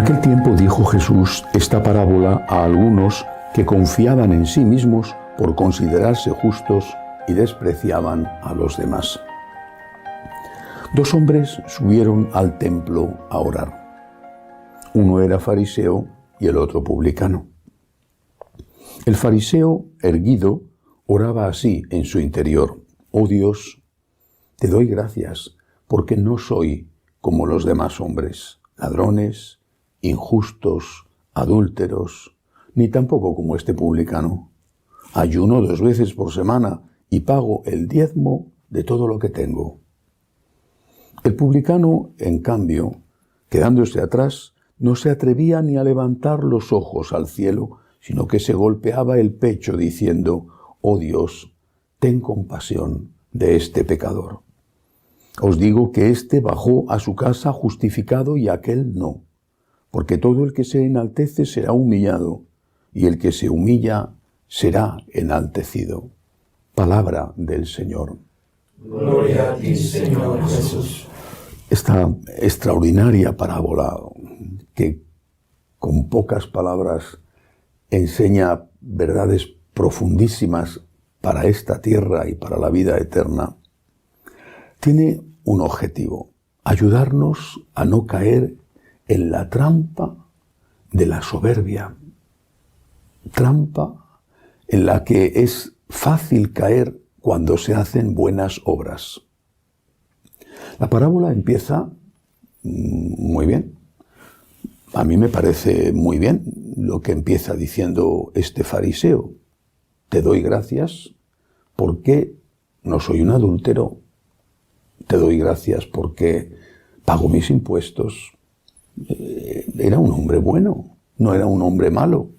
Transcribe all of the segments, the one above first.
aquel tiempo dijo Jesús esta parábola a algunos que confiaban en sí mismos por considerarse justos y despreciaban a los demás. Dos hombres subieron al templo a orar. Uno era fariseo y el otro publicano. El fariseo, erguido, oraba así en su interior: «Oh Dios, te doy gracias porque no soy como los demás hombres, ladrones, injustos, adúlteros, ni tampoco como este publicano. Ayuno 2 veces por semana y pago el diezmo de todo lo que tengo». El publicano, en cambio, quedándose atrás, no se atrevía ni a levantar los ojos al cielo, sino que se golpeaba el pecho diciendo: «Oh Dios, ten compasión de este pecador». Os digo que éste bajó a su casa justificado y aquel no, porque todo el que se enaltece será humillado, y el que se humilla será enaltecido. Palabra del Señor. Gloria a ti, Señor Jesús. Esta extraordinaria parábola que con pocas palabras enseña verdades profundísimas para esta tierra y para la vida eterna, tiene un objetivo: ayudarnos a no caer en la trampa de la soberbia, trampa en la que es fácil caer cuando se hacen buenas obras. La parábola empieza muy bien. A mí me parece muy bien lo que empieza diciendo este fariseo: te doy gracias porque no soy un adúltero, te doy gracias porque pago mis impuestos. Era un hombre bueno, no era un hombre malo.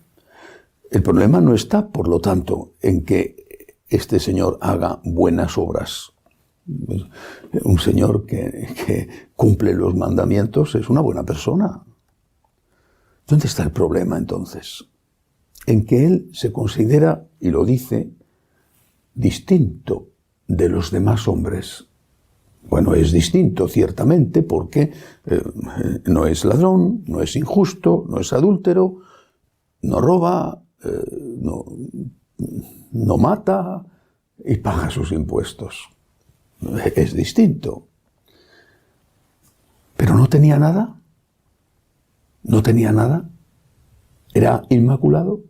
El problema no está, por lo tanto, en que este señor haga buenas obras. Un señor que cumple los mandamientos es una buena persona. ¿Dónde está el problema entonces? En que él se considera, y lo dice, distinto de los demás hombres. Bueno, es distinto ciertamente porque no es ladrón, no es injusto, no es adúltero, no roba, no mata y paga sus impuestos. Es distinto. Pero no tenía nada. No tenía nada. Era inmaculado.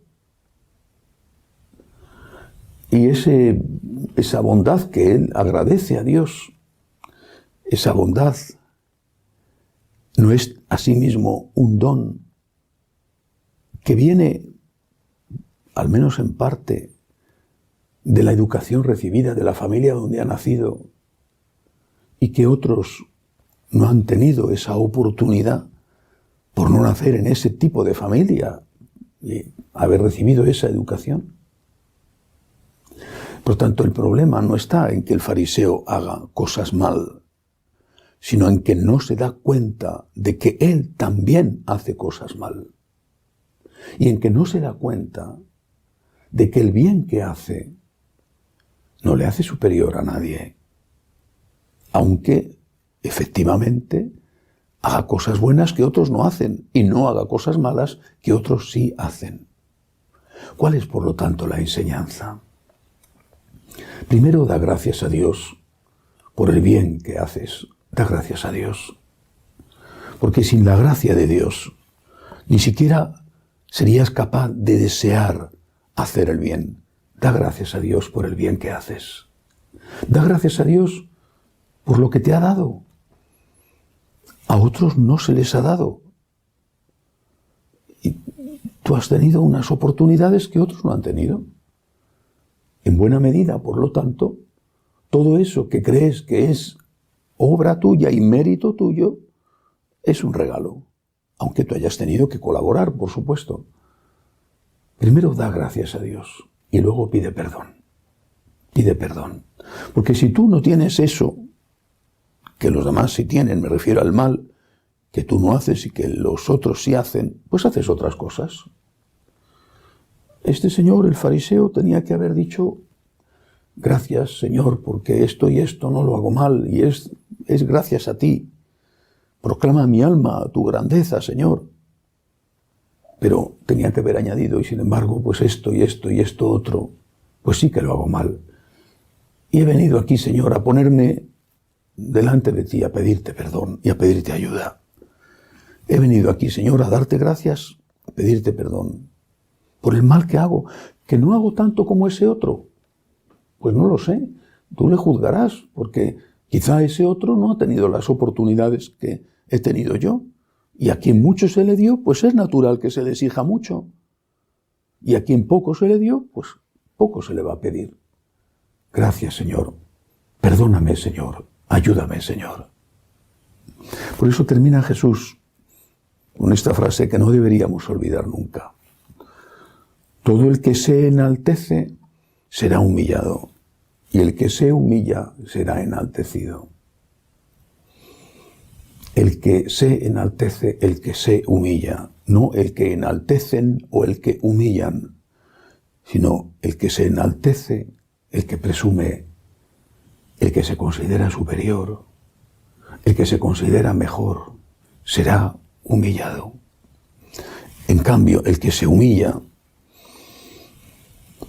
Y esa bondad que él agradece a Dios, esa bondad no es asimismo un don que viene, al menos en parte, de la educación recibida, de la familia donde ha nacido, y que otros no han tenido esa oportunidad por no nacer en ese tipo de familia y haber recibido esa educación. Por tanto, el problema no está en que el fariseo haga cosas mal, sino en que no se da cuenta de que él también hace cosas mal. Y en que no se da cuenta de que el bien que hace no le hace superior a nadie, aunque efectivamente haga cosas buenas que otros no hacen y no haga cosas malas que otros sí hacen. ¿Cuál es, por lo tanto, la enseñanza? Primero, da gracias a Dios por el bien que haces. Da gracias a Dios. Porque sin la gracia de Dios, ni siquiera serías capaz de desear hacer el bien. Da gracias a Dios por el bien que haces. Da gracias a Dios por lo que te ha dado. A otros no se les ha dado. Y tú has tenido unas oportunidades que otros no han tenido. En buena medida, por lo tanto, todo eso que crees que es obra tuya y mérito tuyo es un regalo, aunque tú hayas tenido que colaborar, por supuesto. Primero da gracias a Dios y luego pide perdón. Pide perdón. Porque si tú no tienes eso, que los demás sí tienen, me refiero al mal, que tú no haces y que los otros sí hacen, pues haces otras cosas. Este señor, el fariseo, tenía que haber dicho: gracias, Señor, porque esto y esto no lo hago mal, y es gracias a ti. Proclama mi alma tu grandeza, Señor. pero tenía que haber añadido, y sin embargo, pues esto y esto y esto otro, pues sí que lo hago mal. Y he venido aquí, Señor, a ponerme delante de ti, a pedirte perdón y a pedirte ayuda. He venido aquí, Señor, a darte gracias, a pedirte perdón por el mal que hago, que no hago tanto como ese otro. Pues no lo sé, tú le juzgarás, porque quizá ese otro no ha tenido las oportunidades que he tenido yo. Y a quien mucho se le dio, pues es natural que se le exija mucho. Y a quien poco se le dio, pues poco se le va a pedir. Gracias, Señor. Perdóname, Señor. Ayúdame, Señor. Por eso termina Jesús con esta frase que no deberíamos olvidar nunca. Todo el que se enaltece será humillado, y el que se humilla será enaltecido. El que se enaltece, el que se humilla, no el que enaltecen o el que humillan, sino el que se enaltece, el que presume, el que se considera superior, el que se considera mejor, será humillado. En cambio, el que se humilla,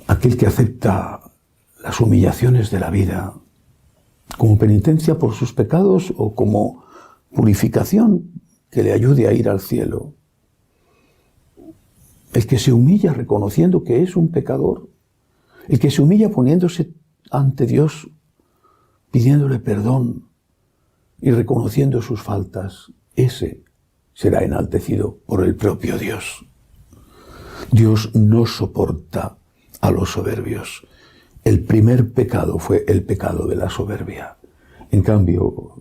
aquel que acepta las humillaciones de la vida como penitencia por sus pecados o como purificación que le ayude a ir al cielo. El que se humilla reconociendo que es un pecador, el que se humilla poniéndose ante Dios, pidiéndole perdón y reconociendo sus faltas, ese será enaltecido por el propio Dios. Dios no soporta a los soberbios. El primer pecado fue el pecado de la soberbia. En cambio,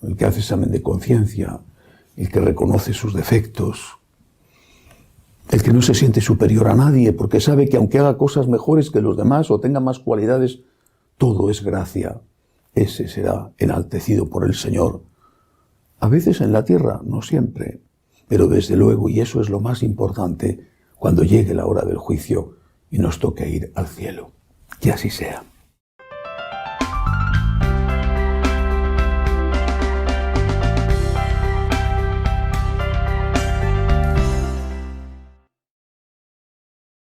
el que hace examen de conciencia, el que reconoce sus defectos, el que no se siente superior a nadie porque sabe que aunque haga cosas mejores que los demás o tenga más cualidades, todo es gracia, ese será enaltecido por el Señor. A veces en la tierra, no siempre, pero desde luego, y eso es lo más importante, cuando llegue la hora del juicio y nos toque ir al cielo. Que así sea.